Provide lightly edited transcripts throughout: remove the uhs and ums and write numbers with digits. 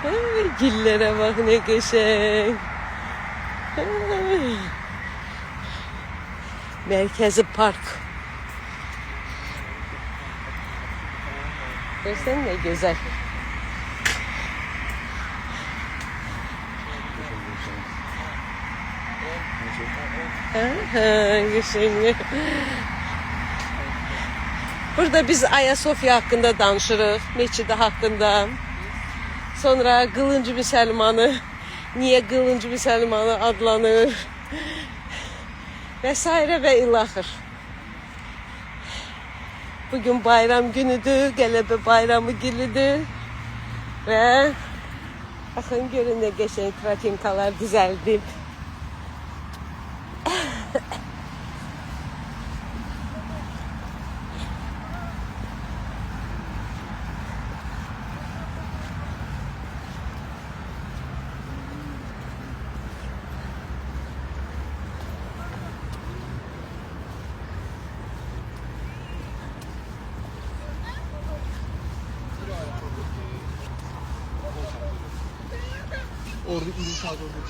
Ay, gillere bak ne geçen. Merkezi Park. Görsen ne güzel. Geçen. Burada biz Ayasofya hakkında danışırıq, Meçidi hakkında. Sonra Qılıncı Müsəlmanı, niye Qılıncı Müsəlmanı adlanır vesaire ve ilahır. Bugün bayram günüdür, Qələbə bayramı günüdür ve bakın görün ne geçen trafinkalar düzəldib. Orada ürün saat orada.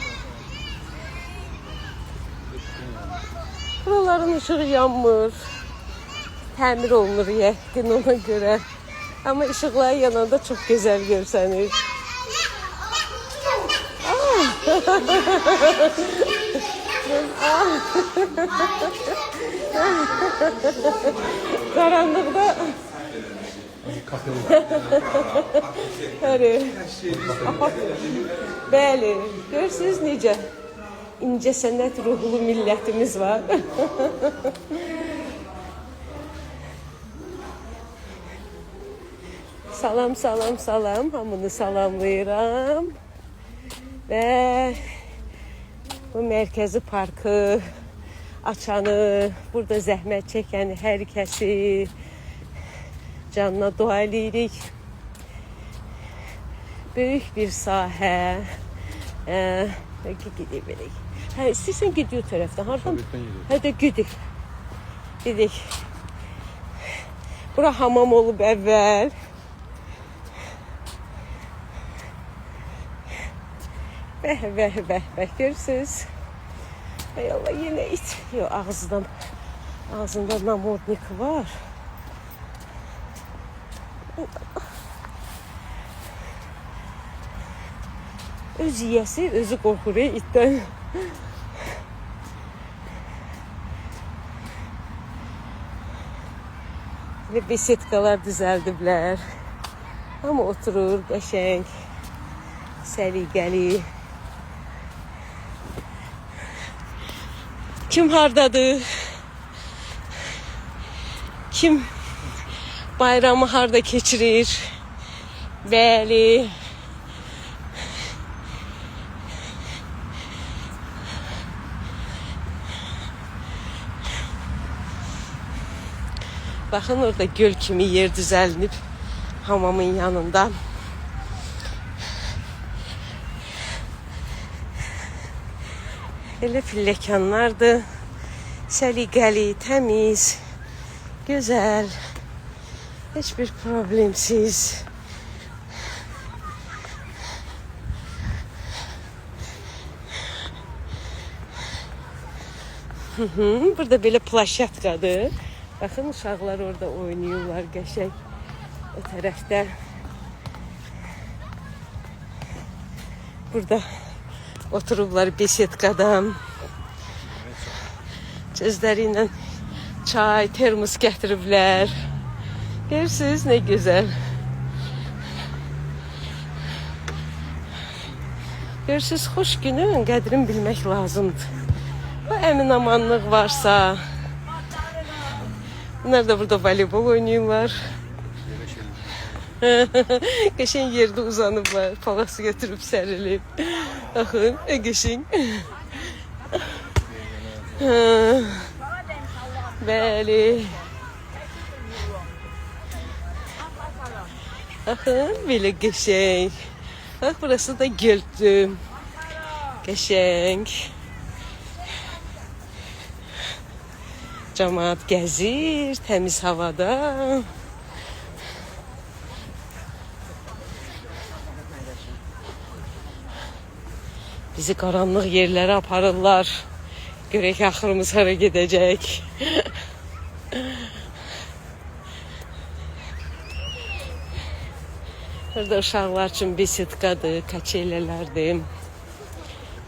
Buraların ışığı yanmır. Təmir olunur yəqin ona göre. Ama ışıqlar yananda çok güzel görsənir. Karanlıkta Həri. Bəli, görürsünüz necə incə sənət ruhlu millətimiz var. Salam, salam, salam. Hamını salamlayıram. Və bu Mərkəzi Parkı açanı, burada zəhmət çəkən hər kəsi canına dua edirik. Böyük bir sahə. Gidirik. Hə, istəyirsən gidiyor tərəfdən. Hardan? Hə də gidik. Gidik. Bura hamam olub əvvəl. Bəh, görürsünüz. Ay Allah, yenə it. Yox, ağzında namordnik var. Öz yiyəsi, özü qorxur itdən. Ve besetkalar düzəldiblər. Amma oturur, qəşəng, səliqəli. Kim hardadır? Kim bayramı harda keçirir? Bəli. Bakın orada göl kimi yer düzəlinib hamamın yanında. Elə pilləkənlərdir. Səliqəli, təmiz, gözəl. Heç bir problemsiz. Burada belə plaşatkadır. Bakın uşaqlar orada oynuyorlar qəşəng. O tərəfdə. Burada oturublar besetkadan. Gözləriylə çay, termos gətiriblər. Görürsünüz ne güzel. Görürsünüz, xoş günün qədrini bilmək lazımdır. Bu əmin-amanlıq varsa. Bunlar da burada voleybol oynuyorlar. Qəşəng yerde uzanıblar. Palası götürüb sərilib. Baxın, qəşəng. Bəli. Baxın, belə qəşəng. Bax, burası da göldür. Qəşəng. Camaat gəzir, təmiz havada. Bizi qaranlıq yerlərə aparırlar. Görək axırımız hara gedəcək. Burada uşaqlar üçün besetkadır, kaçeylələrdir.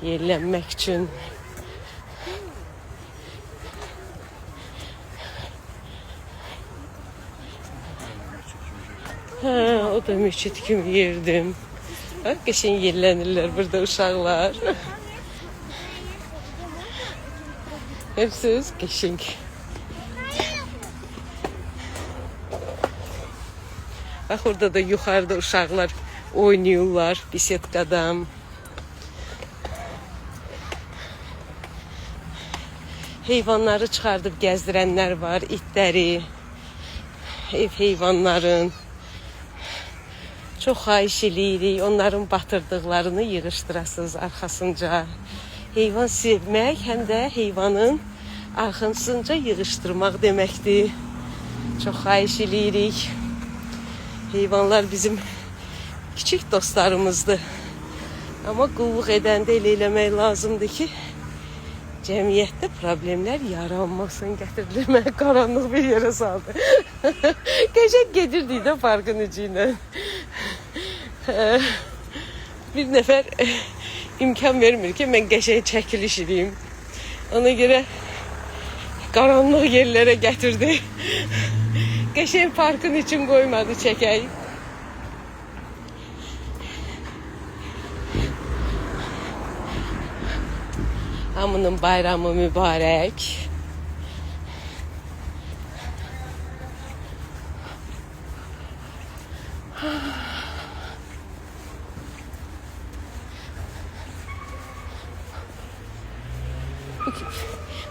Yerlənmək üçün. O da müşit kimi yerdim. Qəşəng yerlənirlər burada uşaqlar. Hepsi qəşəng. Bax, orada da yuxarıda uşaqlar oynayırlar besetkadan. Heyvanları çıxardıb gəzdirənlər var, itləri, ev heyvanların. Çox xahiş eləyirik, onların batırdıqlarını yığışdırasınız arxasınca. Heyvan sevmək həm də heyvanın arxasınca yığışdırmaq deməkdir. Çox xahiş eləyirik. Heyvanlar bizim kiçik dostlarımızdır. Amma qulluq edəndə elə eləmək lazımdır ki, cəmiyyətdə problemlər yaranmasın. Gətirdilər məni qaranlıq bir yerə saldı. Qəşəng gedirdik də parkın içi ilə. Bir nəfər imkan vermir ki, mən qəşəng çəkiliş edeyim. Ona görə qaranlıq yerlərə gətirdi. Qəşəng parkın için qoymadı çəkək. Hamının bayramı mübarək.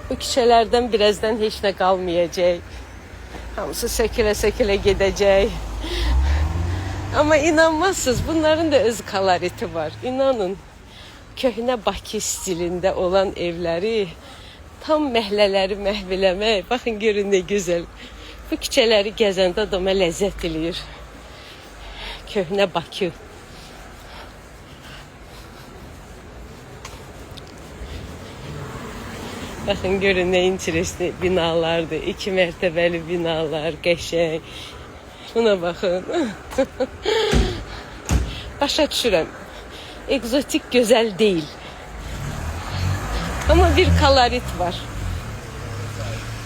Bu küçələrdən birazdan heç nə qalmayacaq. Hamısı sökülə-sökülə gedəcək. Amma inanmazsınız, bunların da öz koloriti var. İnanın, köhnə Bakı stilində olan evləri, tam məhlələri məhv eləmək. Baxın, görün nə gözəl. Bu küçələri gəzəndə adama ləzzət eləyir. Köhnə Bakı. Baxın, görün nə interesli binalardır. 2 mərtəbəli binalar, qəşəng. Buna baxın. Başa düşürəm. Egzotik gözəl deyil. Amma bir kolorit var.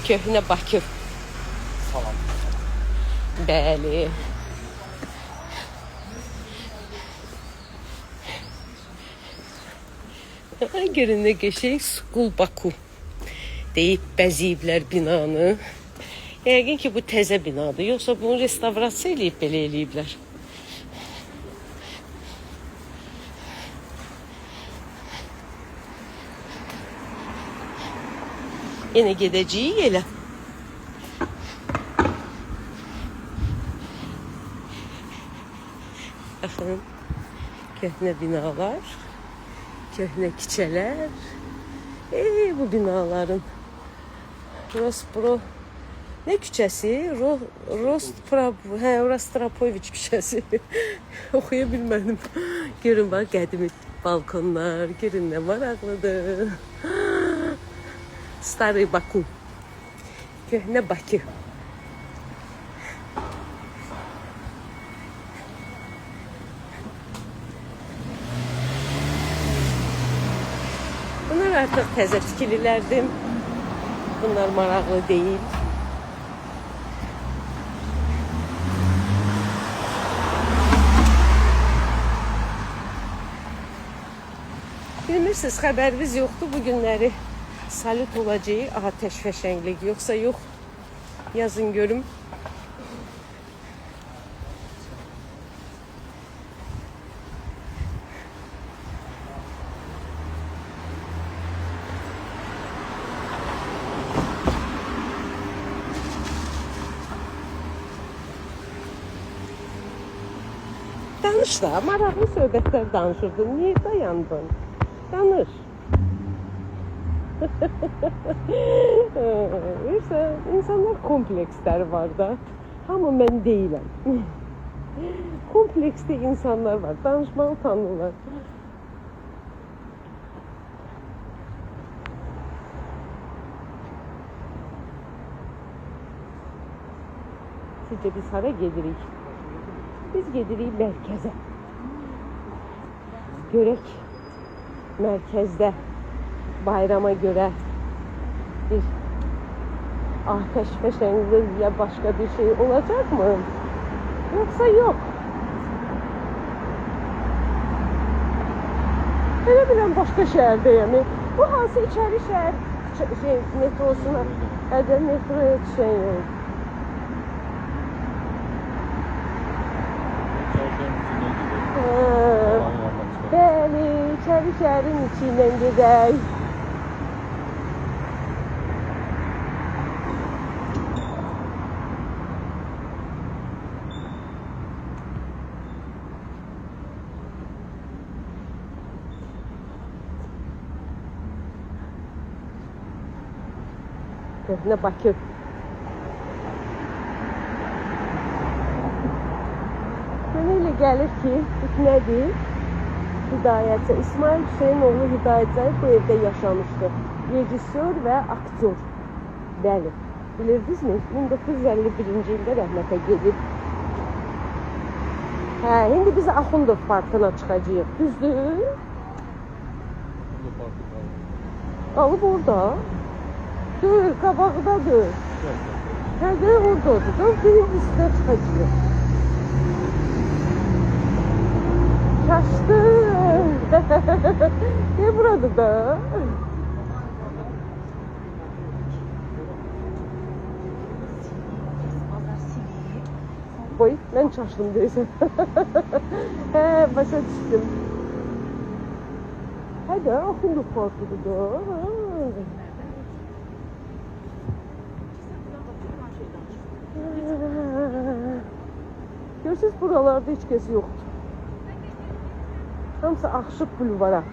Köhnə Bakı. Salam. Bəli. Görün nə qəşəng School Baku deyib bəziyiblər binanı. Yəqin ki, bu təzə binadır. Yoxsa bunu restavrasiya eləyib belə eləyiblər. Yenə gedəcəyik elə. Baxın, köhnə binalar, köhnə küçələr. Bu binaların Rospro ne küçəsi? Rostropoviç küçəsi. Oxuya bilmədim. Görün bax, qədimi balkonlar, görün nə maraqlıdır. Starı Baku. Köhnə Bakı. Bunlar artıq təzə tikililərdir. Bunlar maraqlı deyil. Bilmirsiniz, xəbərimiz yoxdur bu günləri. Salut olacaq, atəş fəşənglik. Yoxsa yox. Yazın görüm. Danış da, maraqlı söhbətlər danışırdın. Niyə dayandın? Danış. Bilirsən, insanlar kompleksləri var da. Hamı mən deyiləm. Kompleksli insanlar var. Danışmağı utanırlar. Sizcə biz hara gedirik? Biz gedirik mərkəzə. Görək mərkəzdə bayrama görə bir ateş fəşəngli ya başqa bir şey olacaq mı? Yoxsa yox. Elə bilən başqa şəhərdəyəm. Bu hansı içəri şəhər metrosuna, hədə metroya düşən yol. Bəli, içəri şəhərin içi ilə gedək. Köhnə Bakı. Mənə elə gəlir ki, bu nədir? Hidayətçi. İsmail Hüseynoğlu Hidayətçi bu evdə yaşamışdı. Rejissor və aktyor. Bəli. Bilirdinizmi? 1951-ci ildə rəhmətə gedib. Hə, indi biz Axundov Parkına çıxacağıq. Düzdür? Qalıb orada. Dur, qabağdadır. Hə, də oradadır. Dur, birinci üstə çıxacaq. Kaçdım. Ne burada da? Boy, ben çaşdım deyirsən. Hə, başa düşdüm. Hadi, Axundov Parkıdır da. Görürsünüz, buralarda heç kəs yoxdur. Hamısı axışıb bulvara.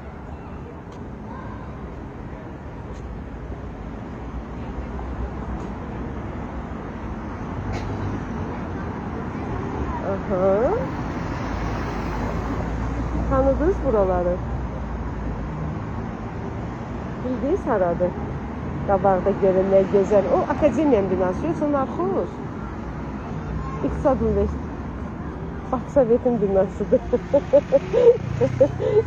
Aha. Tanıdınız buraları? Bildiniz haradır? Qabağda görünlər gözəl. O akademiyanın binası, yoxsa narxoz? İqtisad Universiteti. Baksovet'in binasıdır.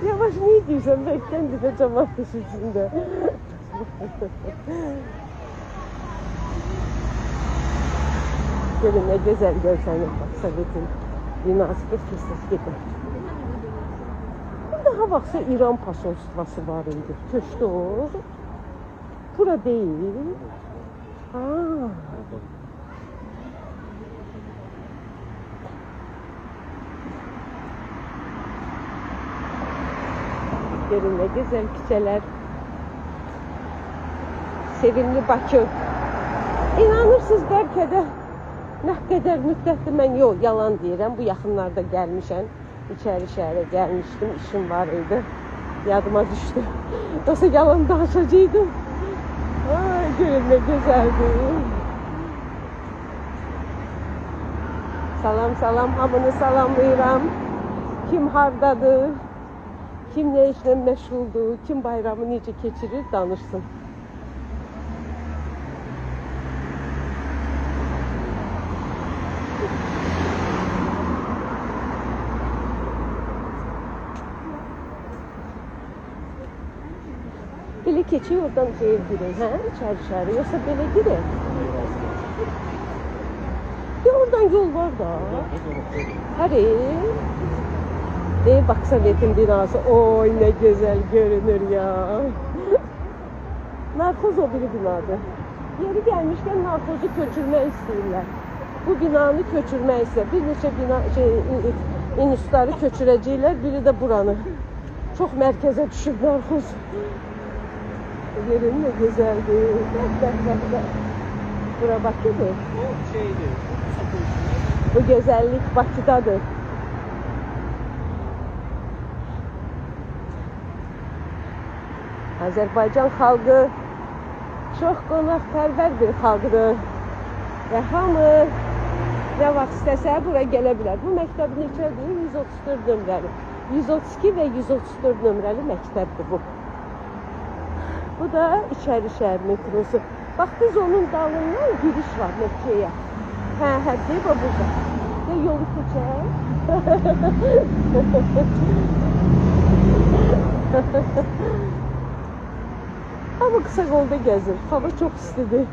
Yavaş niye diyorsan ben kendine cemaat düşüncünde. Gelin ne güzel görsenin Baksovet'in binası kesilsiz gidin. Burada ha baksa İran pasolostvası var idi. Köşkü o. Bura değil. Aa. Görün ne güzel küçələr. Sevimli Bakı. İnanırsınız bəlkə də nə qədər müddətdir mən yalan deyirəm. Bu yaxınlarda gəlmişəm. İçəri şəhərə gəlmişdim. İşim var idi. Yadıma düşdü. Nasıl yalan danışacaqdım. Ay, görün ne gözəldir. Salam salam, hamını salamlayıram. Kim hardadır? Kim ne işlə məşğuldur, kim bayramı necə keçirir, danışsın. Belə keçiyor, oradan ev girin, hə? İçəri şəhərə, yoxsa belə girin? Ya oradan yol var da. Hadi. Baksovet'in binası. Oy ne güzel görünür ya. Narkoz o biri binadır. Yeri gelmişken narkozu köçürmək istəyirlər. Bu binanı köçürmək istəyirlər. Bir neçə bina institutları köçürəcəklər. Biri de buranı. Çok mərkəzə düşüb narkoz. Yerin ne güzeldir. Bak. Bura Bakıdır. O şeydir. Bu güzellik Bakıdadır. Azərbaycan xalqı çox qonaqpərvər bir xalqdır və hamı nə vaxt istəsə bura gələ bilər. Bu məktəb neçədir? 134 nömrəli. 132 və 134 nömrəli məktəbdir bu. Bu da İçəri şəhər metrosu. Bax biz onun dalından giriş var Məkkəyə. Hə, deyib o burada. Ya yolu keçək. Ama kısa kolda gezir. Hava çok istidir.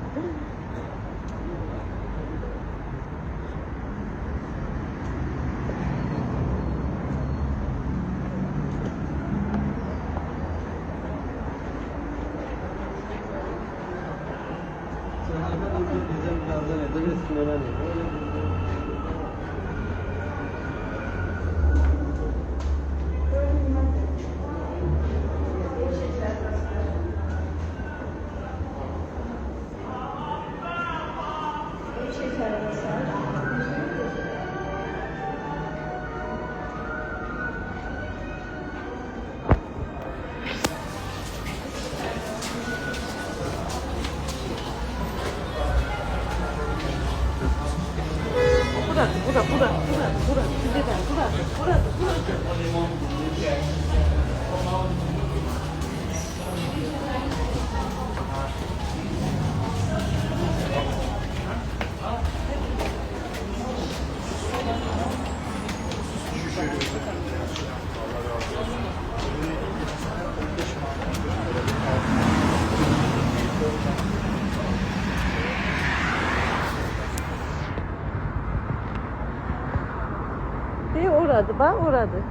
Oradı bak oradı.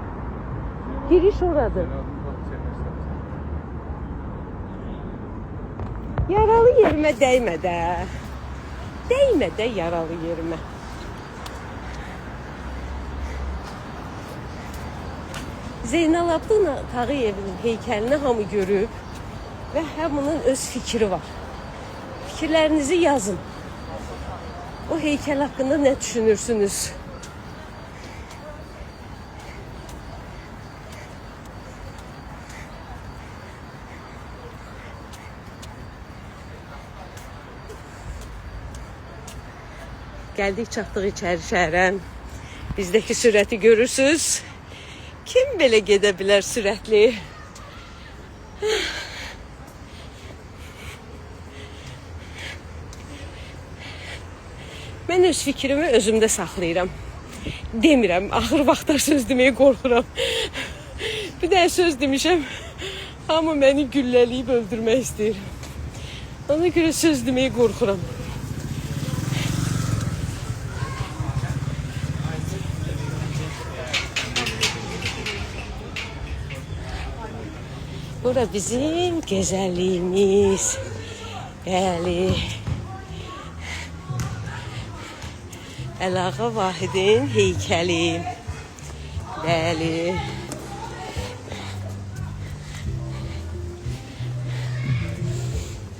Giriş oradı. Yaralı yerime değme de. Değme de yaralı yerime. Zeynalabdin Tağıyevin heykelini hamı görüb ve hamının öz fikri var. Fikirlerinizi yazın. O heykel hakkında ne düşünürsünüz? Geldik çatdıq içəri şəhərə. Bizdeki sürəti görürsünüz. Kim belə gedə bilər sürətli? Mən öz fikrimi özümdə saxlayıram. Demirəm, axır vaxtlar söz deməyə qorxuram. Bir də söz demişəm, hamı məni güllələyib öldürmək istəyir. Ona görə söz deməyə qorxuram. Bura bizim güzelliğimiz. Bəli. Əlağa Vahidin heykeli. Bəli.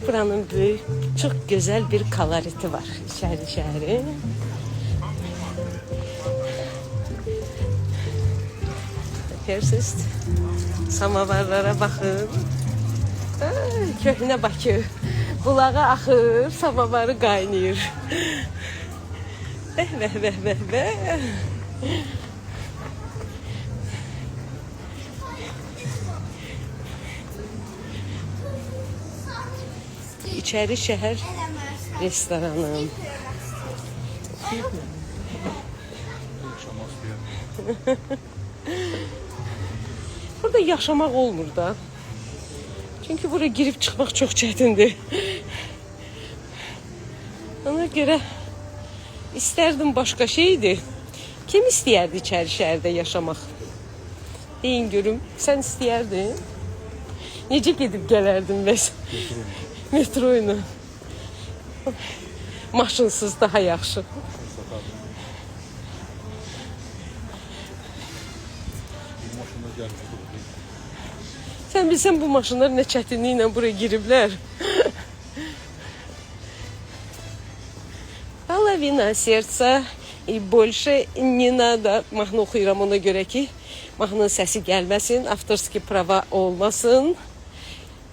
Buranın böyük, çok güzel bir koloriti var şəhərin. Bakırsınız. Samavarlara bakın. Köhnə Bakı. Bulağa axır, samavarı qaynayır. Bəh. İçəri şəhər restoranı. Burada yaşamak olmur da. Çünkü buraya girip çıkmak çok çətindir. Ona göre isterdim başka şeydi. Kim istəyərdi içəri şəhərdə yaşamak? Deyin görüm, sen istəyərdin? Necə gedib gələrdin bəs? Metro ilə. Maşınsız daha yaxşı. Sen bilsən bu maşınlar ne çətinliklə buraya giriblər. Половина сердца и больше не надо. Mahnı oxuyuram ona görə ki, mahnının səsi gəlməsin, avtorski prava olmasın,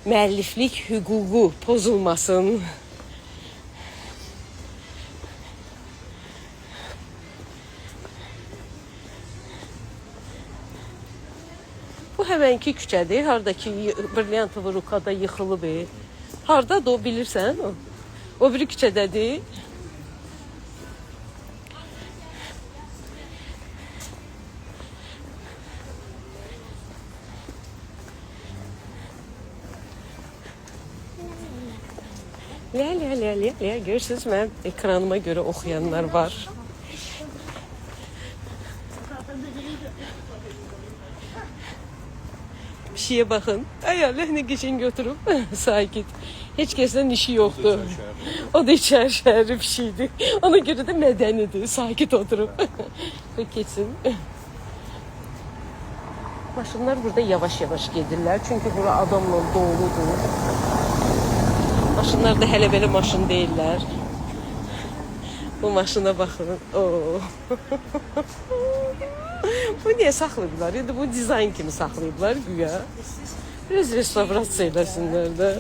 müəlliflik hüququ pozulmasın. Bu həmənki küçədir, haradakı Brilliantova Rukada yıxılıb. Hardadır o bilirsən o? O biri küçədədir. Lə. Görürsünüz, mənim ekranıma görə oxuyanlar var. Bir şeye baxın. Ay Allah, nə qəşəng götürüb. Sakit. Heç kəsdən işi yoxdur. O da içəri şəhərli bir şeydir. Ona görə də mədənidir. Sakit oturub. Və keçsin. Maşınlar burada yavaş-yavaş gedirlər. Çünki bura adamla doludur. Maşınlar da hələ belə maşın deyirlər. Bu maşına baxın. Oo. Bu niyə saxlayıblar? Ya da bu dizayn kimi saxlayıblar güya. Biraz restavrasiya eləsinlər də.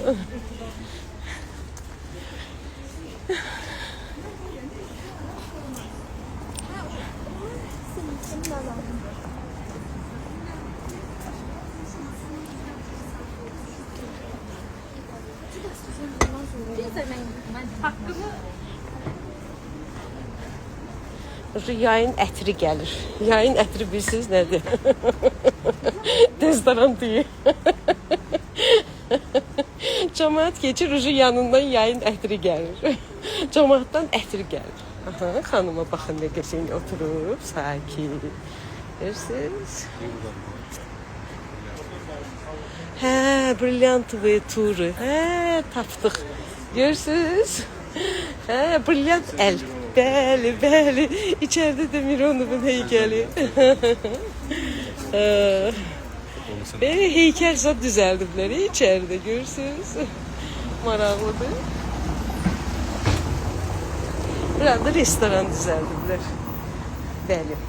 Yayın ətri gəlir. Yayın ətri bilirsiniz nədir? Restoran deyə. Cəmaət keçir, yanından yayın ətri gəlir. Cəmaətdən ətri gəlir. Aha, xanıma baxın nə qəşəng oturub, sakit. Görürsünüz? Hə, brilliantlı turu. Hə, tapdıq. Görürsünüz? Hə, brilliant əl. Bəli. İçəridə də Mironovun heykəli. Belə heykəl zad düzəldiblər içəridə, görürsünüz? Maraqlıdır. Burada restoran düzəldiblər. Bəli.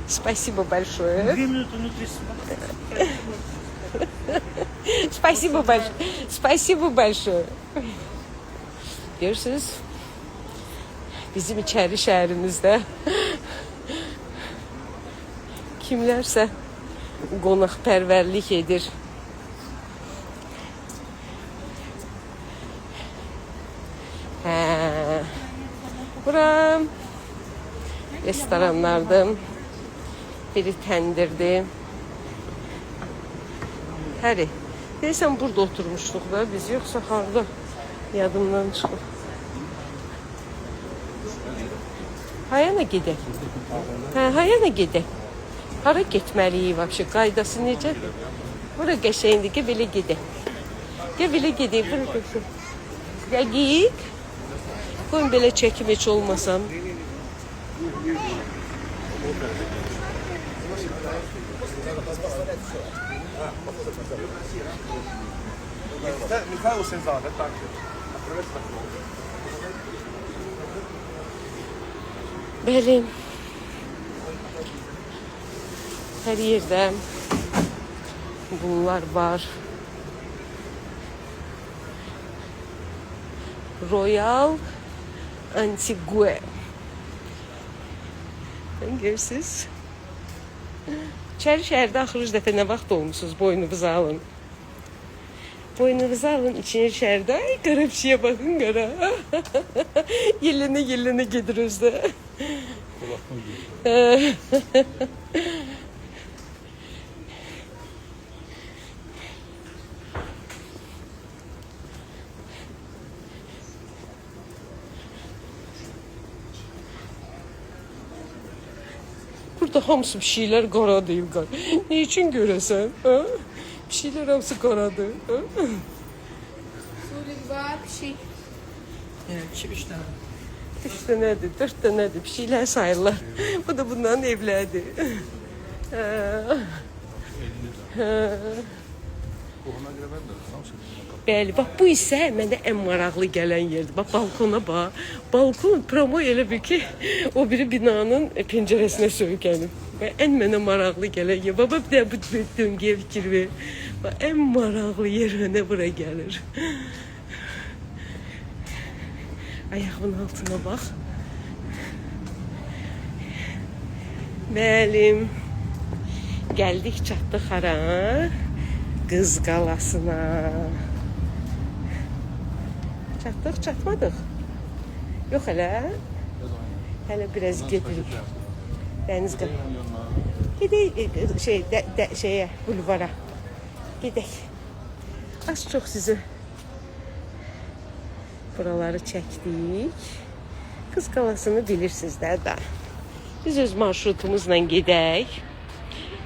Спасибо большое. 2 минуты внутри. Спасибо большое. Görürsünüz, bizim içəri şəhərimizdə kimlərsə qonaqpərvərlik edir. Bura restoranlardır, biri təndirdir. Həri, deyəsən burada oturmuşduq da biz, yoxsa harada? Yadımdan çıxıb. Hayana gedək. Hayana gedək. Hara getməliyik vəbşə? Qaydası necə? Bura qəşəngdir ki, belə gedək. Gəl belə gedək. Bura qəşəng. Dəqiq. Qoyun belə çəkim heç olmasam. Mikhail Senzade, danke. Bəli. Hər yerdə bunlar var. Royal Antigua. Görürsünüz? İçəri şəhərdə axırıncı dəfə nə vaxt olmusunuz? Boynunuzu alın. Boynunuzu alın, içini şəhərdə. Ay, qara bir şeyə baxın, qara. Yellenə gedir özdə. Burada hamısı bir şeylər qara deyil. Ne için görəsən? Bir şeylər hamısı qaradır. Suriye var bir şey. Evet, 3 tane. 3 dənədir, 4 dənədir. Bir şeylər sayırlar. Bu da bunların evləridir. Bəli, bax bu isə mənə ən maraqlı gələn yerdir. Bax balkona bax. Balkon promo elə bir ki, o biri binanın pəncərəsinə söykənib. Və ən mənə maraqlı gələn yer. Baba bir də bu döngəyə fikir ver. Bax ən maraqlı yer mənə bura gəlir. Ayağımın altına bax. Bəli. Gəldik, çatdıq hara? Qız qalasına. Çatdıq, çatmadıq. Yox hələ. Hələ biraz gedirik. Dəniz qala. Gedək şeyə, bulvara. Gedək. Az çok sizi buraları çəkdik. Qız Qalasını bilirsizlər də. Biz öz marşrutumuzla gedək.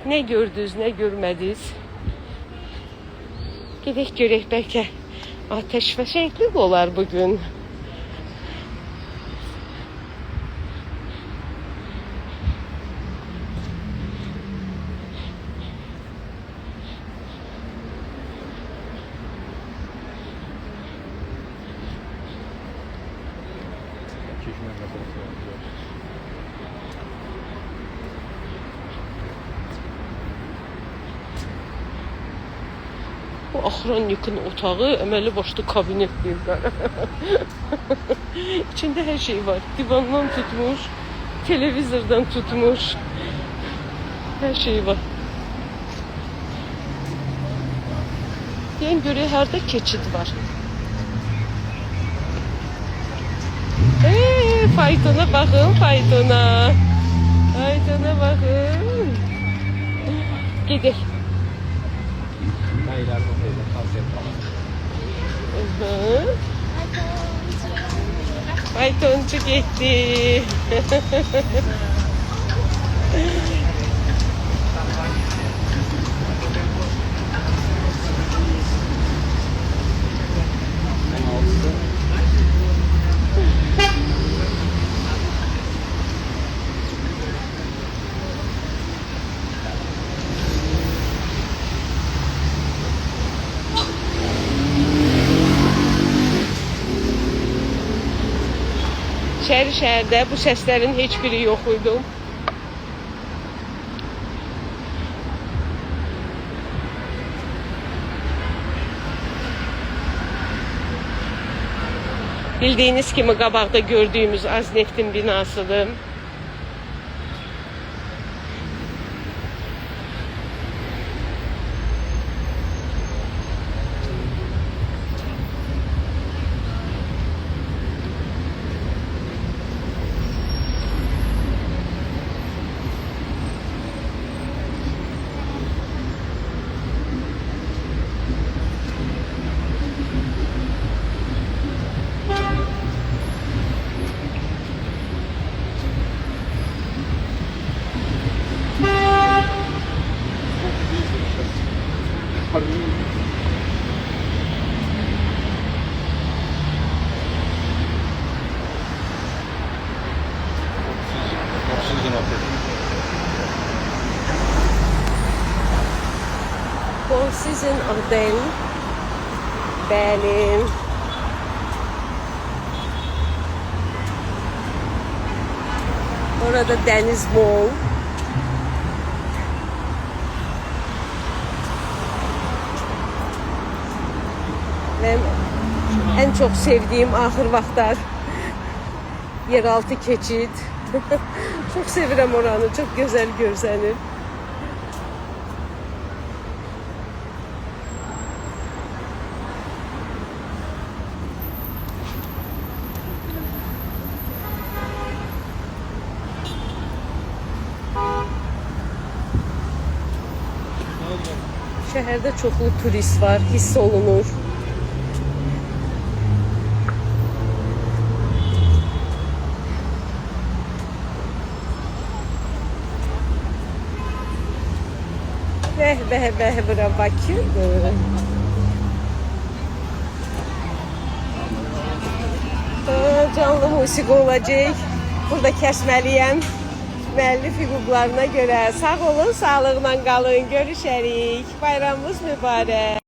Nə gördünüz, nə görmədiniz? Gedək görək, bəlkə ateş fəşənglik olar bugün. Bu axrannikin otağı əməli başlı kabinet deyirlər. İçində hər şey var. Divandan tutmuş, televizordan tutmuş. Hər şey var. Deyən görək, harada keçid var. Faytona baxın, faytona. Faytona baxın. Gedək. Faytoncu gitti. Şəhər-şəhərdə bu səslərin heç biri yox idi. Bildiyiniz kimi qabaqda gördüyümüz Azneftin binasıdır. Four Seasons Otel. Bəli. Orada Deniz Mall. Ve en çok sevdiğim ahır vaxtlar yeraltı keçid. Çok sevirəm oranı, çok güzel görsənir. Şəhərdə çoxlu turist var, hiss olunur. Bəh, bura Bakıdır. Canlı musiqi olacaq. Burada kəsməliyəm. Müəllif hüquqlarına görə. Sağ olun, sağlıqla qalın. Görüşərik. Bayramımız mübarək.